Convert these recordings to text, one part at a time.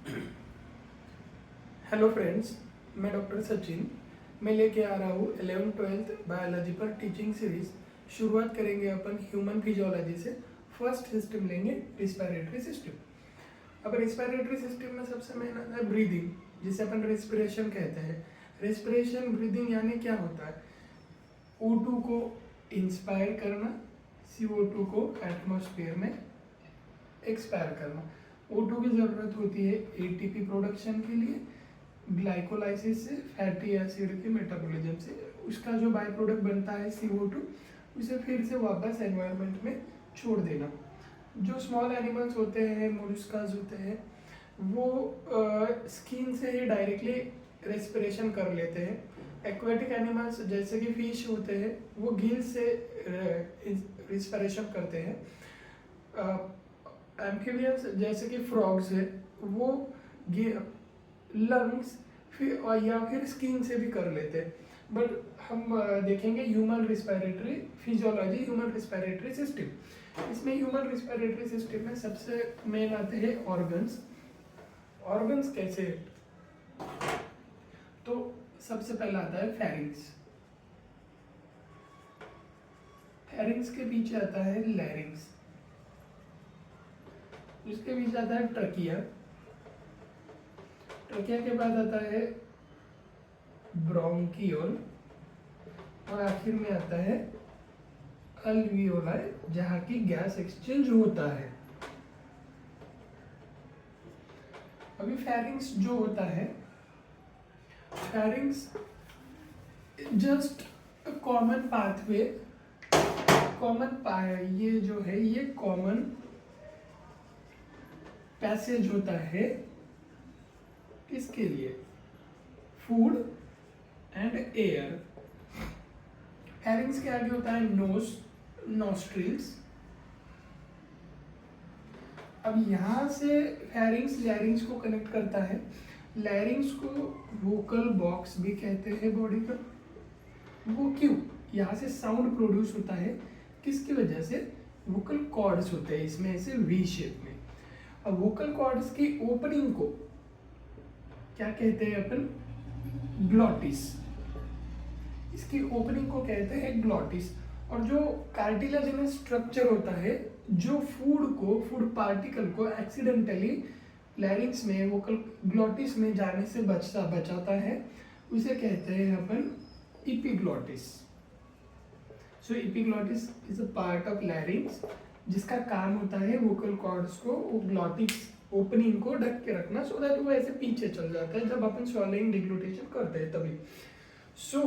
Hello friends, मैं doctor Sachin. मैं लेके आ रहा हूँ 11th-12th बायोलॉजी पर टीचिंग सीरीज। शुरुआत करेंगे अपन ह्यूमन फिजियोलॉजी से। फर्स्ट सिस्टम लेंगे रिस्पिरेटरी सिस्टम। अब रिस्पिरेटरी सिस्टम में सबसे मेन आता है ब्रीदिंग, जिसे अपन रेस्पिरेशन कहते हैं। रेस्पिरेशन ब्रीदिंग यानी क्या होता है? O2 को इंस्पायर करना, CO2 को एटमॉस्फेयर में एक्सपायर करना। O2 की ज़रूरत होती है ATP प्रोडक्शन के लिए, ग्लाइकोलाइसिस से, फैटी एसिड के मेटाबॉलिज्म से। उसका जो बाय प्रोडक्ट बनता है CO2, उसे फिर से वापस एनवायरनमेंट में छोड़ देना। जो स्मॉल एनिमल्स होते हैं, मोलस्कास होते हैं, वो स्किन से ही डायरेक्टली रेस्पिरेशन कर लेते हैं। एक्वेटिक एनिमल्स जैसे कि फिश होते हैं, वो गिल से रेस्पिरेशन करते हैं। एम्फीबियंस जैसे कि फ्रॉग्स है, वो लंग्स या फिर स्किन से भी कर लेते हैं। बट हम देखेंगे human respiratory physiology, human respiratory system. इसमें ह्यूमन रिस्पिरेटरी सिस्टम में सबसे मेन आते हैं ऑर्गन्स। ऑर्गन्स कैसे? तो सबसे पहला आता है फेरिंग्स। फेरिंग्स के पीछे आता है लैरिंग्स। उसके पीछे आता है ट्रकिया। ट्रकिया के बाद आता है ब्रोंकियोल, और आखिर में आता है अल्वियोलाई, जहाँ की गैस एक्सचेंज होता है। अभी फेरिंग्स जो होता है, फेरिंग्स जस्ट कॉमन पाथवे, ये जो है ये कॉमन पैसेज होता है किसके लिए? Food and air. फेरिंग्स के आगे होता है नोज, नॉस्ट्रिल्स। अब यहाँ से फेरिंग्स लैरिंग्स को कनेक्ट करता है। लैरिंग्स को वोकल बॉक्स भी कहते हैं बॉडी का। वो क्यों? यहाँ से साउंड प्रोड्यूस होता है, किसकी वजह से? वोकल कॉर्ड्स होते हैं इसमें ऐसे वी शेप में। अब वोकल कॉर्ड्स की ओपनिंग को क्या कहते हैं अपन? ग्लॉटिस। इसकी ओपनिंग को कहते हैं ग्लॉटिस। और जो कार्टिलेजिनस स्ट्रक्चर होता है, जो फूड पार्टिकल को एक्सीडेंटली लैरिंग्स में, वोकल ग्लॉटिस में जाने से बचाता है, उसे कहते हैं अपन epiglottis. So epiglottis is a part of larynx, जिसका काम होता है वोकल कॉर्ड्स को, ग्लॉटिस ओपनिंग को ढक के रखना, सो दैट वो ऐसे पीछे चल जाता है जब अपन स्वॉलोइंग डिग्लूटेशन करते हैं तभी। सो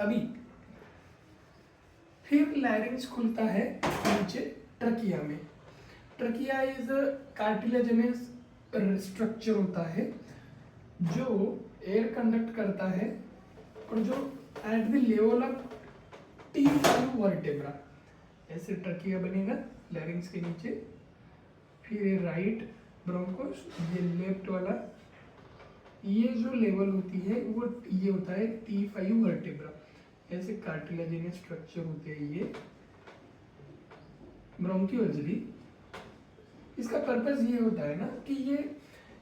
अभी फिर लैरिंग्स खुलता है नीचे ट्रकिया में। ट्रकिया इज कार्टिलेजिनस स्ट्रक्चर होता है जो एयर कंडक्ट करता है, और जो at the level of T5 vertebra, ऐसे ट्रकिया बनेगा लैरिंग्स के नीचे। फिर ये राइट ब्रोंकोस, ये लेफ्ट वाला, ये जो लेवल होती है वो ये होता है T5 वर्टेब्रा। ऐसे कार्टिलेजिनस स्ट्रक्चर होते हैं ये ब्रोंक्यूल्स भी। इसका पर्पस ये होता है ना कि ये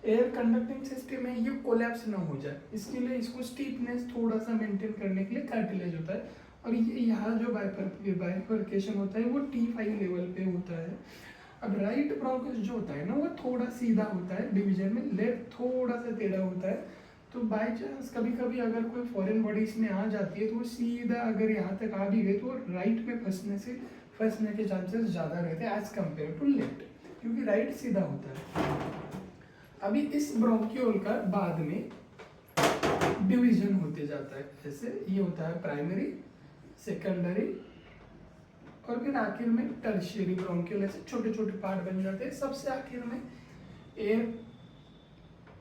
एयर कंडक्टिंग सिस्टम है, ये कोलैप्स ना हो जाए, इसके लिए इसको स्टीफनेस थोड़ा सा मेंटेन करने के लिए कार्टिलेज होता है। और ये यहाँ जो बाइफर्केशन होता है वो T5 लेवल पे होता है। अब राइट ब्रोंकस जो होता है ना, वो थोड़ा सीधा होता है डिवीजन में, लेफ्ट थोड़ा सा टेढ़ा होता है। तो बाई चांस कभी कभी अगर कोई फॉरेन बॉडी इसमें आ जाती है, तो वो सीधा अगर यहाँ तक आ भी गई तो राइट में फंसने के चांसेस ज़्यादा रहते हैं एज कम्पेयर टू लेफ्ट, क्योंकि राइट सीधा होता है। अभी इस ब्रोंक्यूल का बाद में डिवीजन होते जाता है, जैसे ये होता है प्राइमरी, सेकेंडरी, और फिर आखिर में टर्शियरी ब्रोंक्यूल। ऐसे छोटे छोटे पार्ट बन जाते हैं। सबसे आखिर में एयर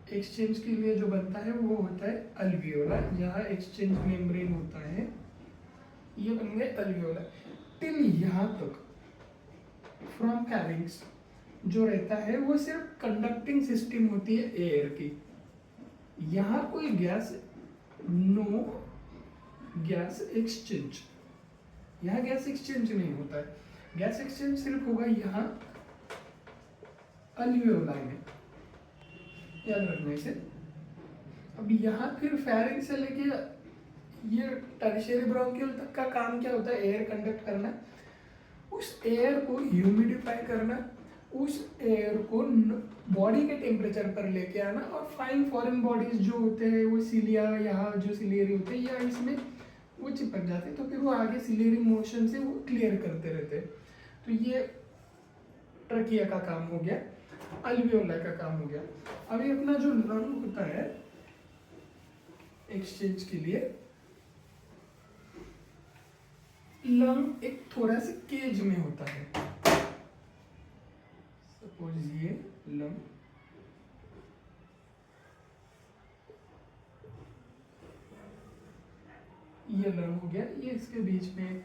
एक्सचेंज के लिए जो बनता है वो होता है अल्वियोला, जहाँ एक्सचेंज मेम्ब्रेन होता है। ये बन गए अल्वियोला। टिल यहाँ तक फ्रॉम कैरिंग्स जो रहता है वो सिर्फ कंडक्टिंग सिस्टम होती है एयर की। यहाँ कोई गैस, नो गैस एक्सचेंज, यहाँ गैस एक्सचेंज नहीं होता है। गैस एक्सचेंज सिर्फ होगा यहाँ अल्वियोलाई में। याद रखना इसे। अब यहाँ फिर फेरिंग से लेके ये टर्शियरी ब्रोंकियल तक का काम क्या होता है? एयर कंडक्ट करना, उस एयर को ह्यूमिडिफाई करना, उस एयर को बॉडी के टेम्परेचर पर लेके आना, और फाइन फॉरेन बॉडीज जो होते हैं वो सिलिया, यहाँ जो सिलियरी होते हैं या इसमें वो चिपक जाते हैं, तो फिर वो आगे सिलियरी मोशन से वो क्लियर करते रहते हैं। तो ये ट्रकिया का काम हो गया, अल्वियोलाई का काम हो गया। अभी अपना जो लंग होता है एक्सचेंज के लिए, लंग एक थोड़ा सा केज में होता है। सपोज ये लंग, ये लंग हो गया, ये इसके बीच में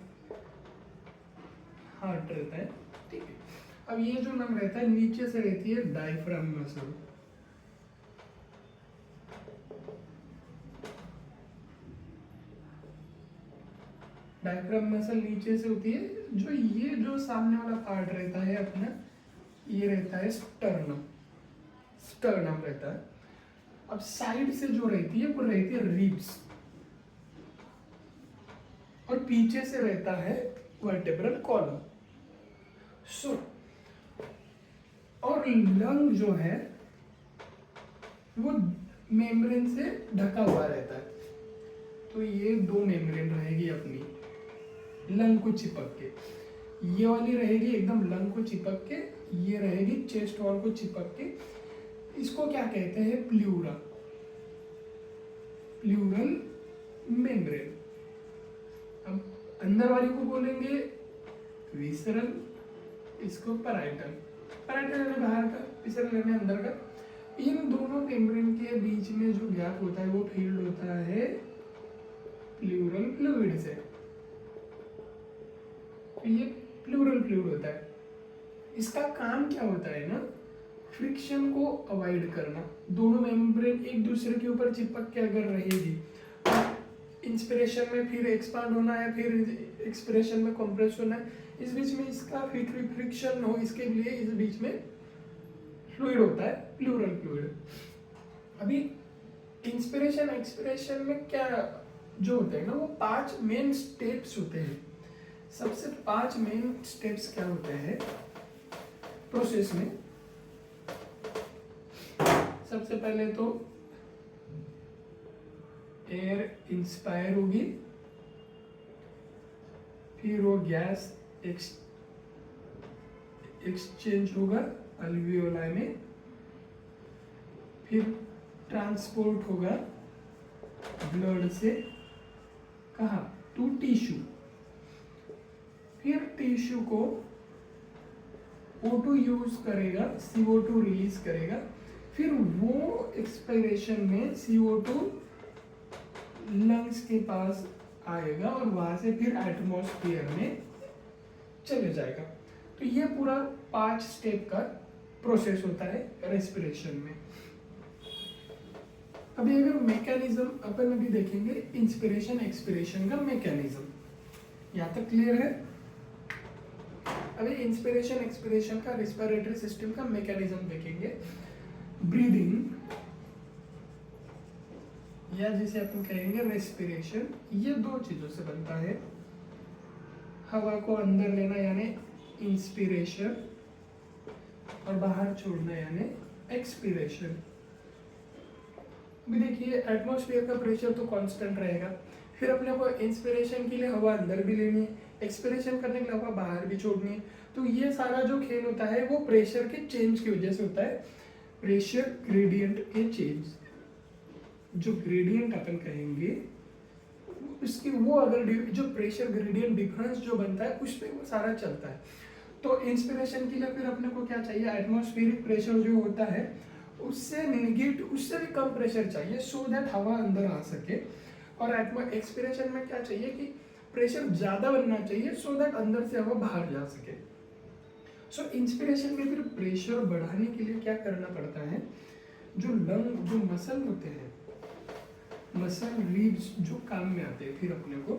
हार्ट रहता है, ठीक है। अब ये जो लंग रहता है नीचे से रहती है डायफ्राम मसल, डायफ्राम मसल नीचे से होती है। जो ये जो सामने वाला पार्ट रहता है अपना, ये रहता है स्टर्नम, स्टर्नम रहता है। अब साइड से जो रहती है वो रहती है रिब्स, और पीछे से रहता है वर्टेब्रल कॉलम। सो और लंग जो है वो मेम्ब्रेन से ढका हुआ रहता है, तो ये दो मेम्ब्रेन रहेगी अपनी लंग को चिपक के। ये वाली रहेगी एकदम लंग को चिपक के, ये रहेगी चेस्ट वॉल को चिपक के। इसको क्या कहते हैं? Pleura, pleural membrane. अब अंदर वाली को बोलेंगे विसरल, इसको पैराइटल, पैराइटल यानी बाहर का, विसरल यानी अंदर का। इन दोनों मेम्ब्रेन के बीच में जो गैप होता है वो फील्ड होता है प्लूरल फ्लूइड से। ये प्लूरल फ्लूइड होता है। इसका काम क्या होता है ना, फ्रिक्शन को अवॉइड करना। दोनों मेम्ब्रेन एक दूसरे के ऊपर चिपक के अगर रहेगी, इंस्पिरेशन में फिर एक्सपांड होना है, फिर एक्सप्रेशन में कंप्रेस होना है, इस बीच में इसका फ्रिक्शन हो, इसके लिए इस बीच में फ्लूइड होता है प्लूरल फ्लूइड। अभी इंस्पिरेशन एक्सप्रेशन में क्या जो होते हैं ना, वो 5 मेन स्टेप्स होते हैं। सबसे 5 मेन स्टेप्स क्या होते हैं प्रोसेस में? सबसे पहले तो एयर इंस्पायर होगी, फिर वो गैस एक्सचेंज होगा अल्वियोलाई में, फिर ट्रांसपोर्ट होगा ब्लड से कहाँ? To tissue. फिर टिश्यू को O2 यूज करेगा, CO2 रिलीज करेगा, फिर वो एक्सपायरेशन में CO2 लंग्स के पास आएगा और वहां से फिर एटमॉस्फेयर में चले जाएगा। तो ये पूरा 5 स्टेप का प्रोसेस होता है रेस्पिरेशन में। अभी अगर मैकेनिज्म अपन अभी देखेंगे, इंस्पिरेशन एक्सपिरेशन का मैकेनिज्म, यहाँ तक क्लियर है? अभी इंस्पिरेशन एक्सपिरेशन का रेस्पिरेटरी सिस्टम का मैकेनिज्म देखेंगे। ब्रीदिंग या जिसे अपन कहेंगे रेस्पिरेशन, ये 2 चीजों से बनता है। हवा को अंदर लेना यानी इंस्पिरेशन, और बाहर छोड़ना यानी एक्सपिरेशन। अभी देखिए एटमॉस्फेयर का प्रेशर तो कांस्टेंट रहेगा, फिर अपने को इंस्पिरेशन के लिए हवा अंदर भी लेनी है, एक्सपिरेशन करने के लिए हवा बाहर भी छोड़नी है। तो ये सारा जो खेल होता है वो प्रेशर के चेंज की वजह से होता है, प्रेशर ग्रेडियंट के चेंज। जो ग्रेडियंट अपन कहेंगे उसकी वो अगर जो प्रेशर ग्रेडियंट डिफरेंस जो बनता है उस पर वो सारा चलता है। तो इंस्पिरेशन के लिए फिर अपने को क्या चाहिए? एटमॉस्फेरिक प्रेशर जो होता है उससे नेगेटिव, उससे भी कम प्रेशर चाहिए, सो दैट हवा अंदर आ सके। और एक्सपिरेशन में क्या चाहिए कि प्रेशर ज़्यादा बनना चाहिए, सो दैट अंदर से हवा बाहर जा सके। सो इंस्पिरेशन में फिर प्रेशर बढ़ाने के लिए क्या करना पड़ता है? जो लंग, जो मसल होते हैं, मसल रीड्स जो काम में आते हैं फिर अपने को,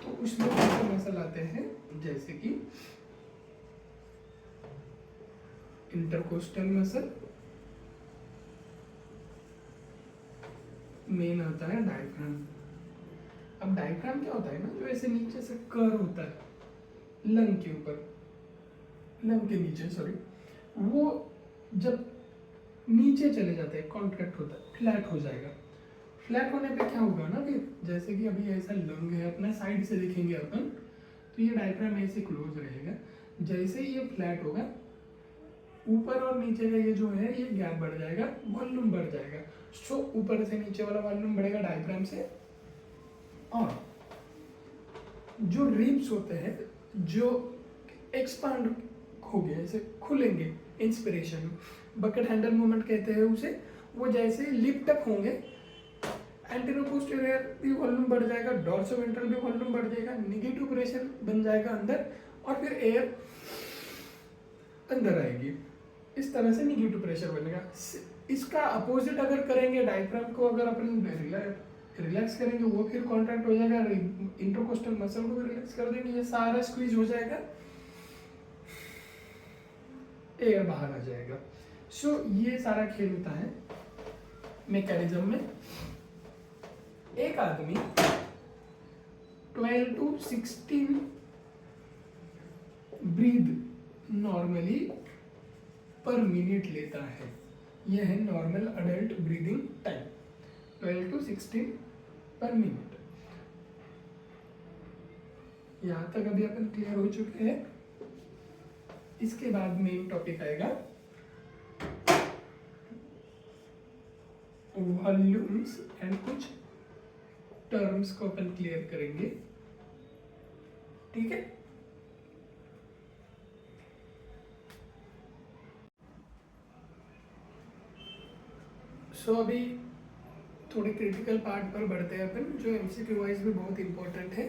तो उसमें कौन से मसल आते हैं? जैसे कि इंटरकोस्टल मसल, मेन आता है डायफ्राम। अब डायफ्राम क्या होता है ना, जो ऐसे नीचे से कर होता है लंग के ऊपर, लंग के नीचे सॉरी, वो जब नीचे चले जाते हैं कॉन्ट्रैक्ट होता है, फ्लैट हो जाएगा। फ्लैट होने पे क्या होगा ना, फिर जैसे कि अभी ऐसा लंग है अपना, साइड से देखेंगे अपन तो ये डायफ्राम ऐसे क्लोज रहेगा। जैसे ही ये फ्लैट होगा, ऊपर और नीचे का ये जो है ये गैप बढ़ जाएगा, वॉल्यूम बढ़ जाएगा। सो ऊपर से नीचे वाला वॉल्यूम बढ़ेगा डायफ्राम से। और जो रिब्स होते हैं जो एक्सपांड हो गए, ऐसे खुलेंगे इंस्पिरेशन, बकेट हैंडल मूवमेंट कहते हैं उसे, वो जैसे लिफ्ट अप होंगे, एंटीरो पोस्टीरियर भी वॉल्यूम बढ़ जाएगा, डॉर्सोवेंट्रल भी वॉल्यूम बढ़ जाएगा, नेगेटिव प्रेशर बन जाएगा अंदर, और फिर एयर अंदर आएगी। इस तरह से नेगेटिव प्रेशर बनेगा। इसका अपोजिट अगर करेंगे, डायफ्राम को अगर अपन रिलैक्स करेंगे, वो फिर कॉन्ट्रैक्ट हो जाएगा, इंटरकोस्टल मसल को भी रिलैक्स कर देंगे, ये सारा स्क्वीज हो जाएगा, एयर बाहर आ जाएगा। सो ये सारा खेल होता है मैकेनिज्म में। एक आदमी 12 to 16 breathe normally per minute लेता है। यह है normal adult breathing time, 12 to 16 पर मिनट। यहाँ तक अभी अपन क्लियर हो चुके हैं। इसके बाद मेन टॉपिक आएगा वॉल्यूम्स एंड कुछ टर्म्स को अपन क्लियर करेंगे, ठीक है। सो अभी थोड़े क्रिटिकल पार्ट पर बढ़ते हैं अपन, जो एमसीक्यू वाइज भी बहुत इंपॉर्टेंट है,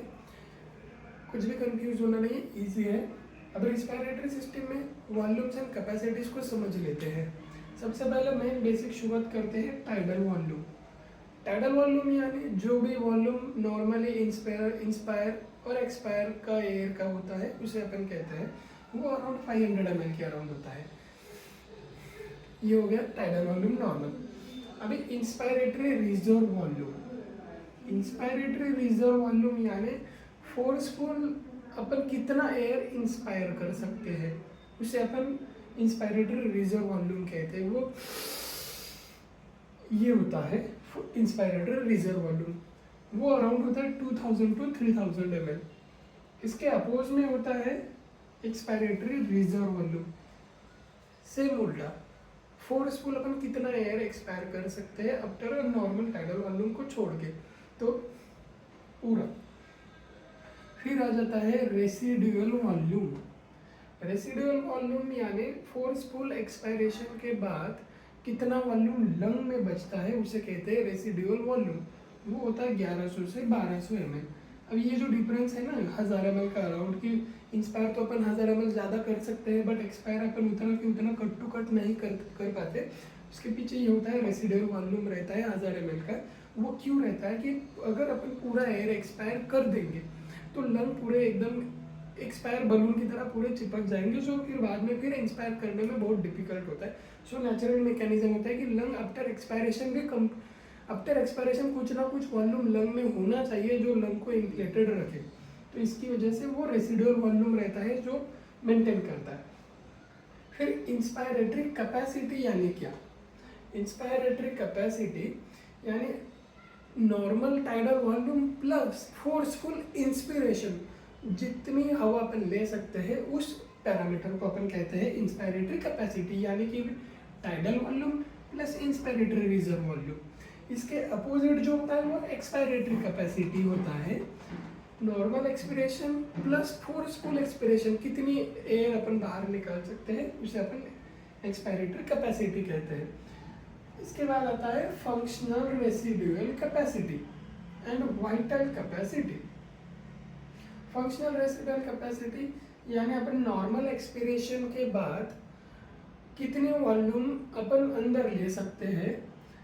कुछ भी कंफ्यूज होना नहीं, इजी है। अब रिस्पिरेटरी सिस्टम में वॉल्यूम्स एंड कैपेसिटीज को समझ लेते हैं। सबसे पहले मेन बेसिक शुरुआत करते हैं टाइडल वॉल्यूम। टाइडल वॉल्यूम यानी जो भी वॉल्यूम नॉर्मली इंस्पायर और एक्सपायर का एयर का होता है उसे अपन कहते हैं, वो अराउंड 500 ml के अराउंड होता है। ये हो गया टाइडल वॉल्यूम नॉर्मल। अभी inspiratory reserve volume, inspiratory reserve volume यानी फोर्सफुल अपन कितना एयर इंस्पायर कर सकते हैं उसे अपन इंस्पायरेटरी रिजर्व वॉल्यूम कहते हैं। वो ये होता है इंस्पायरेटरी रिजर्व वॉल्यूम, वो अराउंड होता है 2000 to 3000 ml। इसके अपोज में होता है एक्सपायरेटरी रिजर्व वॉल्यूम, सेम उल्टा, फोर्सफुल अपन कितना एयर एक्सपायर कर सकते हैं आफ्टर नॉर्मल टाइडल वॉल्यूम को छोड़ के, तो पूरा। फिर आ जाता है रेसिडुअल वॉल्यूम। रेसिडुअल वॉल्यूम यानी फोर्सफुल एक्सपायरेशन के बाद कितना वॉल्यूम लंग में बचता है उसे कहते हैं रेसिडुअल वॉल्यूम। वो होता है 1100 से 1200 ml। अब ये जो डिफरेंस है ना 1000 ml का अराउंड, की इंस्पायर तो अपन 1000 ml ज़्यादा कर सकते हैं, बट एक्सपायर अपन उतना कि उतना कट टू कट नहीं कर पाते। उसके पीछे ये होता है रेसिडुअल वॉल्यूम रहता है 1000 ml का। वो क्यों रहता है कि अगर अपन पूरा एयर एक्सपायर कर देंगे तो लंग पूरे एकदम एक्सपायर बलून की तरह पूरे चिपक जाएंगे, जो फिर बाद में फिर इंस्पायर करने में बहुत डिफिकल्ट होता है। सो नेचुरल मैकेनिज्म होता है कि लंग आफ्टर एक्सपायरेशन भी कम, आफ्टर एक्सपायरेशन कुछ ना कुछ वॉल्यूम लंग में होना चाहिए जो लंग को इंफ्लेटेड रखे। तो इसकी वजह से वो रेसिडुअल वॉल्यूम रहता है जो मेंटेन करता है। फिर इंस्पायरेटरी कैपेसिटी यानी क्या? इंस्पायरेटरी कैपेसिटी यानी normal tidal volume plus forceful inspiration, जितनी हवा अपन ले सकते हैं उस पैरामीटर को अपन कहते हैं इंस्पायरेटरी कैपेसिटी, यानी कि tidal volume plus inspiratory reserve volume. इसके अपोजिट जो होता है वो एक्सपायरेटरी कैपेसिटी होता है। Normal expiration plus forceful expiration, कितनी एयर अपन बाहर निकाल सकते हैं उसे अपन एक्सपायरेटरी कैपेसिटी कहते हैं। इसके बाद आता है functional residual capacity and vital capacity. Functional residual capacity यानी अपन नॉर्मल एक्सपिरेशन के बाद कितने वॉल्यूम अपन अंदर ले सकते हैं,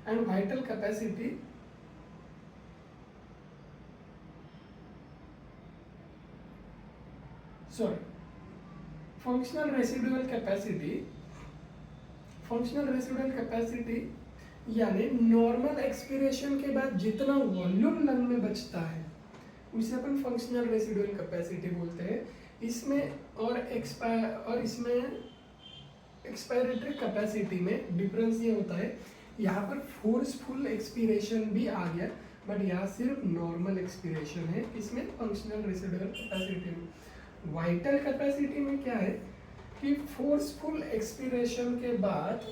and vital capacity functional residual capacity यानी नॉर्मल एक्सपिरेशन के बाद जितना वॉल्यूम लंग में बचता है उसे अपन फंक्शनल रेसिडुअल कैपेसिटी बोलते हैं। इसमें और इसमें एक्सपायरेटरी कैपेसिटी में डिफरेंस ये होता है, यहाँ पर फोर्सफुल एक्सपिरेशन भी आ गया, बट यहाँ सिर्फ नॉर्मल एक्सपिरेशन है, इसमें फंक्शनल रेसिडुअल कैपेसिटी में। वाइटल कैपेसिटी में क्या है कि फोर्सफुल एक्सपिरेशन के बाद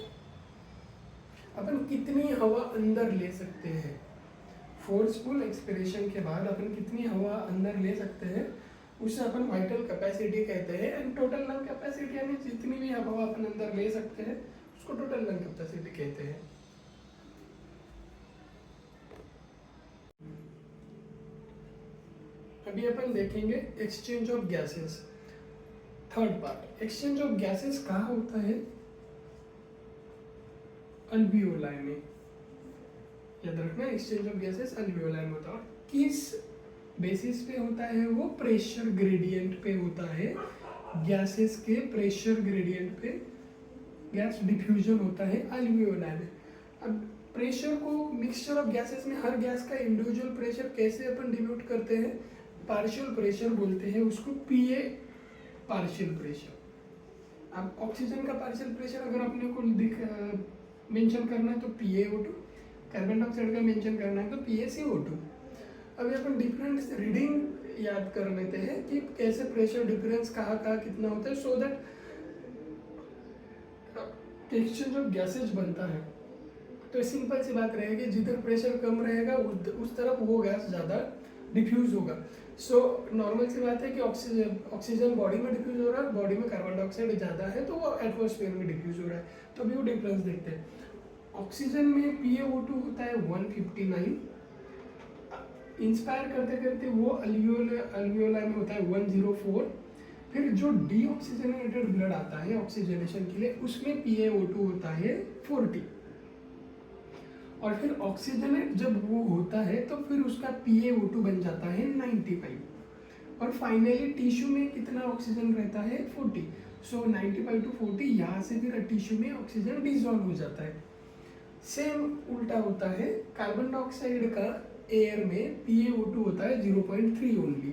अपन कितनी हवा अंदर ले सकते हैं, फोर्सफुल एक्सपिरेशन के बाद अपन कितनी हवा अंदर ले सकते हैं उसे अपन वाइटल कैपेसिटी कहते हैं। एंड टोटल लंग कैपेसिटी यानी जितनी भी हवा अपन अंदर ले सकते हैं उसको टोटल लंग कैपेसिटी कहते हैं। अभी अपन देखेंगे exchange of gases, third part. Exchange of gases कहाँ होता है? अल्वियोलाई में, याद रखना एक्सचेंज ऑफ गैसेस अल्वियोलाई में होता है। किस बेसिस पे होता है? वो प्रेशर ग्रेडियंट पे होता है, गैसेस के प्रेशर ग्रेडियंट पे गैस डिफ्यूजन होता है अल्वियोलाई में। अब प्रेशर को मिक्सचर ऑफ गैसेस में हर गैस का इंडिविजुअल प्रेशर कैसे अपन डिनोट करते हैं? पार्शियल प्रेशर बोलते हैं उसको, पीए पार्शियल प्रेशर। अब ऑक्सीजन का पार्शियल प्रेशर अगर अपने को मेंशन करना है तो PaO2, कार्बन डाइऑक्साइड का मेंशन करना है तो PaCO2। अभी अपन डिफरेंट रीडिंग याद कर लेते हैं कि कैसे प्रेशर डिफरेंस कहाँ कितना होता है, so that exchange of gases बनता है। तो सिंपल सी बात रहेगी, जिधर प्रेशर कम रहेगा उस तरफ वो गैस ज़्यादा डिफ्यूज होगा। सो नॉर्मल सी बात है कि ऑक्सीजन बॉडी में डिफ्यूज हो रहा है, बॉडी में कार्बन डाइऑक्साइड ज़्यादा है तो वो एटमॉस्फेयर में डिफ्यूज हो रहा है। तो अभी वो डिफरेंस देखते हैं। ऑक्सीजन में PaO2 होता है 159, इंस्पायर करते करते वो अल्वियोलाई में होता है 104। फिर जो डीऑक्सीजनेटेड ब्लड आता है ऑक्सीजनेशन के लिए उसमें PaO2 होता है 40। और फिर ऑक्सीजनेट जब वो होता है तो फिर उसका PaO2 बन जाता है 95। और फाइनली टिश्यू में कितना ऑक्सीजन रहता है? 40। सो 95 to 40, यहाँ से फिर टिश्यू में ऑक्सीजन डिसॉल्व हो जाता है। सेम उल्टा होता है, कार्बन डाइऑक्साइड का एयर में PaO2 होता है 0.3 ओनली।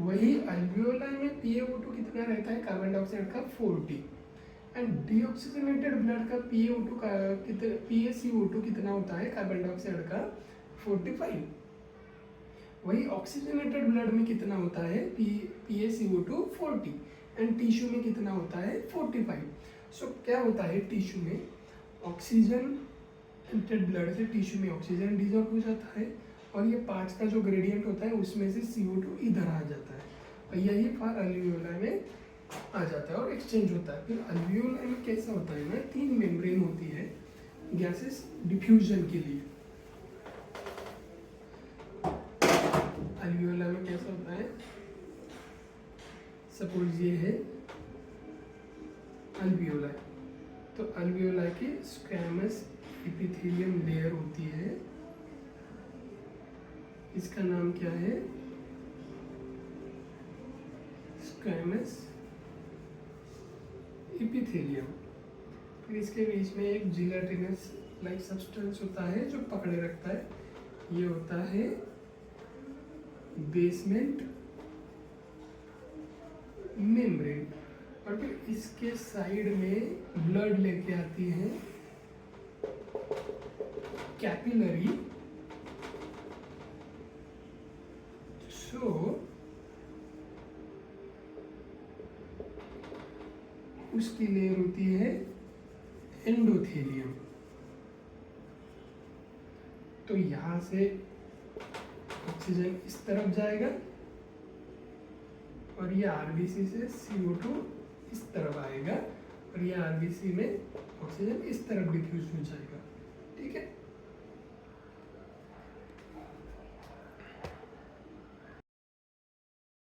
वही अल्वियोलाई में PaO2 कितना रहता है कार्बन डाइऑक्साइड का? 40। एंड डीऑक्सीजनेटेड ब्लड का PaCO2 कितना होता है कार्बन डाइऑक्साइड का? 45। वही ऑक्सीजनेटेड ब्लड में कितना होता है? PaCO2 40। एंड टिश्यू में कितना होता है? 45। सो क्या होता है टिश्यू में? ऑक्सीजन ब्लड से टिश्यू में ऑक्सीजन डिसॉल्व हो जाता है और ये पार्ट्स का जो ग्रेडियंट होता है उसमें से CO2 इधर आ जाता है और यही फार अल्वियोलाई में आ जाता है और एक्सचेंज होता है। फिर अल्वियोलाई में कैसा होता है ना, 3 मेम्ब्रेन होती है गैसेस डिफ्यूजन के लिए। अल्वियोलाई में कैसा होता है? सपोज ये है अल्वियोलाई, तो अल्वियोलाई की स्क्वैमस एपिथेलियम लेयर होती है, इसका नाम क्या है? Squamous epithelium. फिर इसके बीच में एक जिलेटिनस लाइक सब्सटेंस होता है जो पकड़े रखता है, ये होता है बेसमेंट मेम्ब्रेन। और फिर इसके साइड में ब्लड लेके आती है कैपिलरी। सो उसकी लेयर होती है एंडोथेलियम। तो यहां से ऑक्सीजन इस तरफ जाएगा और ये आरबीसी से CO2 इस तरफ आएगा और ये आरबीसी में ऑक्सीजन इस तरफ डिफ्यूज हो जाएगा। ठीक है।